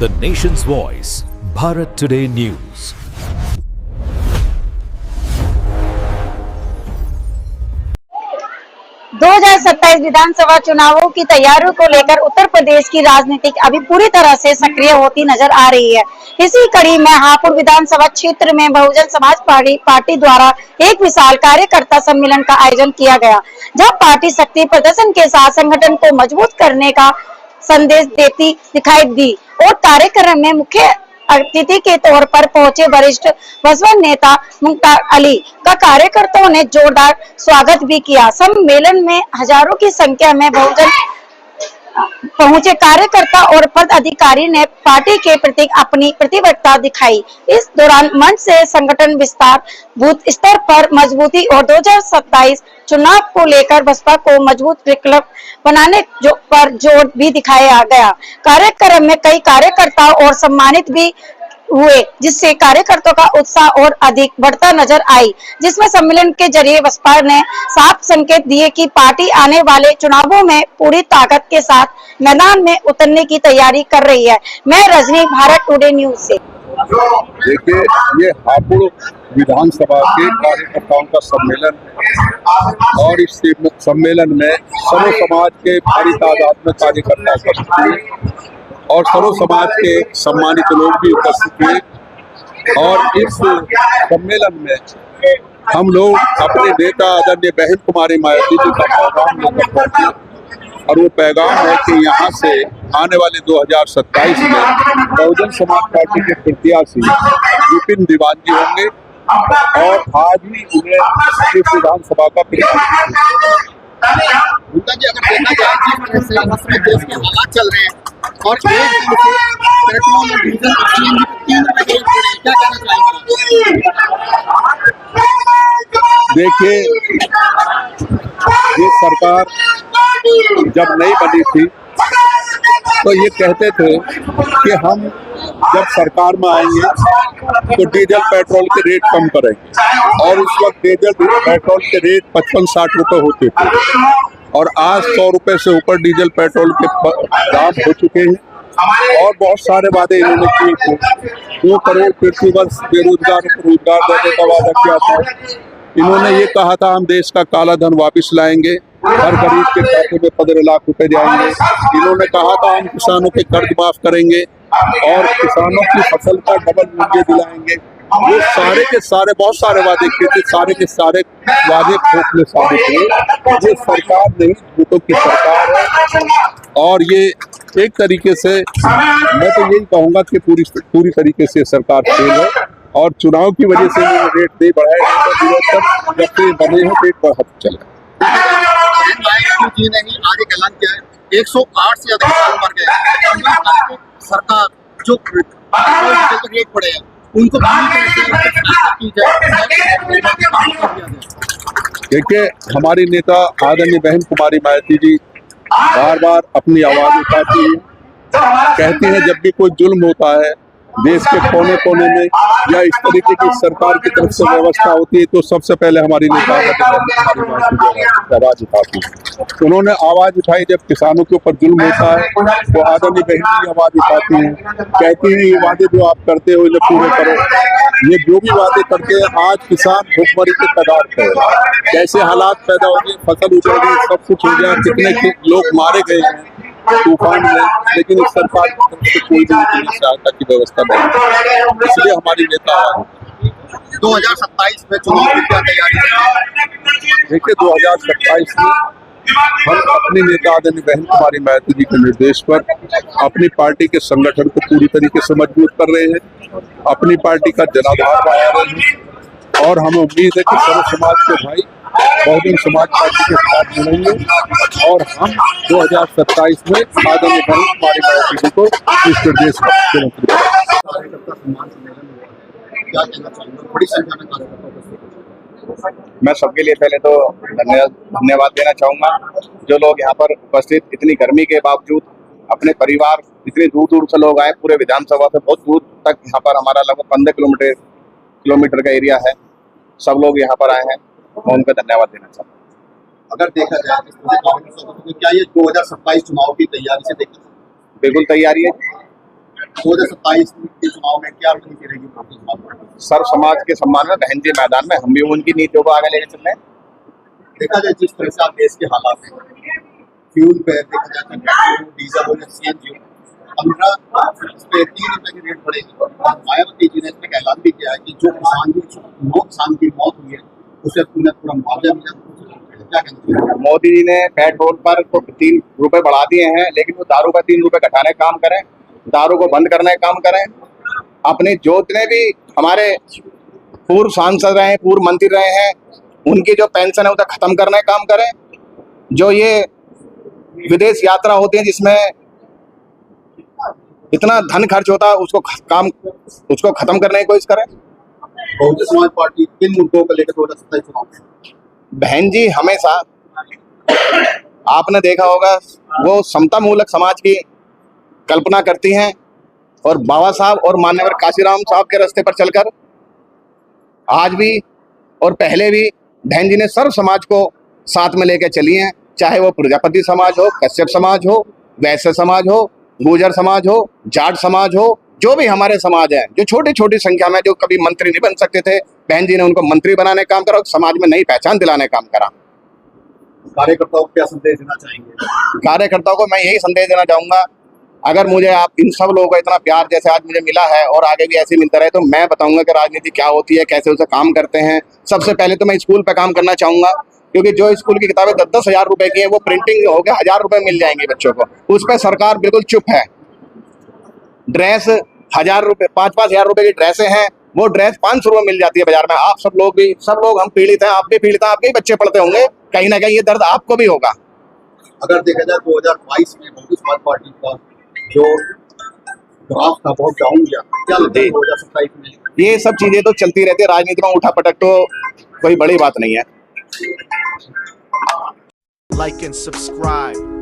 The nation's voice, Bharat Today News. दो 2027 विधानसभा चुनावों की तैयारियों को लेकर उत्तर प्रदेश की राजनीति अभी पूरी तरह से सक्रिय होती नजर आ रही है। इसी कड़ी में हापुड़ विधानसभा क्षेत्र में बहुजन समाज पार्टी द्वारा एक विशाल कार्यकर्ता सम्मेलन का आयोजन किया गया, जहां पार्टी शक्ति प्रदर्शन के साथ संगठन को मजबूत करने का संदेश देती दिखाई दी और कार्यक्रम में मुख्य अतिथि के तौर पर पहुंचे वरिष्ठ बसपा नेता मुख्तार अली का कार्यकर्ताओं ने जोरदार स्वागत भी किया। सम्मेलन में हजारों की संख्या में बहुजन पहुंचे कार्यकर्ता और पदाधिकारी ने पार्टी के प्रति अपनी प्रतिबद्धता दिखाई। इस दौरान मंच से संगठन विस्तार, बूथ स्तर पर मजबूती और 2027 चुनाव को लेकर बसपा को मजबूत विकल्प बनाने पर जोर भी दिखाया गया। कार्यक्रम में कई कार्यकर्ता और सम्मानित भी हुए, जिससे कार्यकर्ताओं का उत्साह और अधिक बढ़ता नजर आई, जिसमें सम्मेलन के जरिए बसपा ने साफ संकेत दिए कि पार्टी आने वाले चुनावों में पूरी ताकत के साथ मैदान में उतरने की तैयारी कर रही है। मैं रजनी, भारत टुडे न्यूज से। देखिए, ये हापुड़ विधानसभा के कार्यकर्ताओं का सम्मेलन है और इस सम्मेलन में सर्व समाज के भारी तादाद में कार्यकर्ता उपस्थित हुए और सर्व समाज के सम्मानित लोग भी उपस्थित हुए। और इस सम्मेलन में हम लोग अपने नेता आदरणीय बहन कुमारी मायावती जी का पैगाम लेकर पहुंचे और वो पैगाम है कि यहाँ से आने वाले 2027 में बहुजन समाज पार्टी के प्रत्याशी विपिन दीवान जी होंगे और आज ही उन्हें इस विधानसभा का प्रत्याशी। उनका जी अगर देखा जाए जिस तरह से देश के हालात चल रहे हैं और एक दिन से पेट्रोल और डीजल की 3 रुपए क्या कहना चाहेंगे? देखिए, ये सरकार जब नहीं बनी थी तो ये कहते थे कि हम जब सरकार में आएंगे तो डीजल पेट्रोल के रेट कम करेंगे और उस वक्त डीजल पेट्रोल के रेट 55-60 रुपए होते थे और आज 100 रुपए से ऊपर डीजल पेट्रोल के दाम हो चुके हैं और बहुत सारे वादे इन्होंने किए थे। 2 करोड़ प्रति वर्ष बेरोजगारों को रोजगार देने का वादा किया था। इन्होंने ये कहा था हम देश का काला धन वापस लाएंगे, हर गरीब के खाते में 15 लाख रुपए जाएंगे। इन्होंने कहा था हम किसानों के कर्ज माफ करेंगे और किसानों की फसल का डबल मूल्य दिलाएंगे। ये सारे के सारे बहुत सारे वादे किए थे, सारे के सारे वादे खोखले साबित हुए। ये सरकार नहीं, झूठों की सरकार है और ये एक तरीके से मैं तो यही कहूँगा कि पूरी तरीके से सरकार फेल है और चुनाव की वजह से रेट नहीं बढ़ाए, जब से बने हैं पेट बढ़ाते चले। जी ने ही आगे ऐलान किया है 108 से ज्यादा किसान मर गए। सरकार जो रेट पड़े हैं उनको देखिए, हमारी नेता आदरणीय बहन कुमारी मायावती जी बार बार अपनी आवाज उठाती है, कहती है जब भी कोई जुल्म होता है देश के कोने कोने में या इस तरीके की सरकार की तरफ से व्यवस्था होती है तो सबसे पहले हमारी नेता आवाज उठाती है। उन्होंने आवाज उठाई जब किसानों के ऊपर जुल्म होता है तो आदरणीय बहन की आवाज उठाती है, कहती है ये वादे जो आप करते हो इन्हें पूरे करो। ये जो भी वादे करते हैं आज किसान भूखमरी के कगार पर है, कैसे हालात पैदा हो गए, फसल उजड़ गई, सब कुछ हो गया, कितने लोग मारे गए हैं तूफान में, लेकिन इस सरकार की तरफ से कोई भी सहायता की व्यवस्था नहीं। इसलिए हमारी नेता 2027 में चुनाव की क्या तैयारी है? देखिए, 2027 में हम अपनी नेता आदरणीय बहन कुमारी मायावती जी के निर्देश पर अपनी पार्टी के संगठन को पूरी तरीके से मजबूत कर रहे हैं, अपनी पार्टी का जनाधार बढ़ा रहे हैं और हमें उम्मीद है कि सर्व समाज के भाई बहुजन समाज पार्टी के साथ जुड़ेंगे और हम 2027 में आदरणीय बहन कुमारी मायावती जी को इस प्रदेश का मुख्यमंत्री क्या कहना चाहेंगे? बड़ी संख्या में कार्यकर्ता। मैं सबके लिए पहले तो धन्यवाद देना चाहूँगा जो लोग यहाँ पर उपस्थित, इतनी गर्मी के बावजूद अपने परिवार इतनी दूर दूर से लोग आए, पूरे विधानसभा से बहुत दूर तक यहाँ पर हमारा लगभग 15 किलोमीटर का एरिया है, सब लोग यहाँ पर आए हैं, मैं उनको धन्यवाद देना चाहता हूँ। अगर देखा जाए तो क्या ये 2027 चुनाव की तैयारी से देखा? बिल्कुल तैयारी है। 2027 के चुनाव में क्या रणनीति रहेगी भारतीय जनता पार्टी? सर्व समाज के सम्मान में बहन जी मैदान में हम भी उनकी नीतियों को आगे लेकर चल रहे हैं। देखा जाए जिस तरह से आप देश के हालात हैं, फ्यूल पे देखा जाए तो पेट्रोल, डीजल हो या सीएनजी, 15 इस पे 3 रुपए की रेट बढ़ेगी। मायावती जी ने इसमें एक ऐलान भी किया है कि जो किसान की 9 किसान की मौत हुई है उसे पूरा मुआवजा मिला। क्या कहना चाहिए? मोदी जी ने पेट्रोल पर तो 3 रुपए बढ़ा दिए हैं, लेकिन वो दारू पर 3 रुपए घटाने का काम करें, दारू को बंद करने का काम करें। अपने जितने भी हमारे पूर्व सांसद रहे हैं, पूर्व मंत्री रहे हैं, उनकी जो पेंशन है उसे खत्म करने का काम करें। जो ये विदेश यात्रा होती है जिसमें इतना धन खर्च होता है, उसको खत्म करने की कोशिश करें। बहुजन समाज पार्टी किन मुद्दों को लेकर 2027 चुनाव में? बहन जी हमेशा, आपने देखा होगा, वो समता मूलक समाज की कल्पना करती हैं और बाबा साहब और मान्यवर काशीराम साहब के रास्ते पर चलकर आज भी और पहले भी बहन जी ने सर्व समाज को साथ में लेकर चली हैं। चाहे वो प्रजापति समाज हो, कश्यप समाज हो, वैश्य समाज हो, गुर्जर समाज हो, जाट समाज हो, जो भी हमारे समाज है, जो छोटी छोटी संख्या में जो कभी मंत्री नहीं बन सकते थे, बहन जी ने उनको मंत्री बनाने का काम करा और समाज में नई पहचान दिलाने का काम करा। कार्यकर्ताओं को क्या संदेश देना चाहेंगे? कार्यकर्ताओं को मैं यही संदेश देना चाहूंगा, अगर मुझे आप इन सब लोगों का इतना प्यार जैसे आज मुझे मिला है और आगे भी ऐसे मिलता रहे, तो मैं बताऊंगा कि राजनीति क्या होती है, कैसे उसे काम करते हैं। सबसे पहले तो मैं स्कूल पे काम करना चाहूंगा, क्योंकि जो स्कूल की किताबें 10-10 हजार रुपए की है, वो प्रिंटिंग हो गया 1000 रुपए मिल जाएंगे बच्चों को, उस पर सरकार बिल्कुल चुप है। ड्रेस 1000 रुपए, 5-5 हजार रुपए की ड्रेसें हैं, वो ड्रेस 500 रुपए मिल जाती है बाजार में। आप सब लोग हम पीड़ित हैं, आप भी पीड़ित हैं, आपके ही बच्चे पढ़ते होंगे, कहीं ना कहीं ये दर्द आपको भी होगा। अगर देखा जाए 2022 में बहुजन समाज पार्टी का जो ग्राफ था बहुत डाउन गया, क्या लगता है 2027 में? ये सब चीजें तो चलती रहती है राजनीति में, उठा पटक तो कोई बड़ी बात नहीं है। Like and subscribe.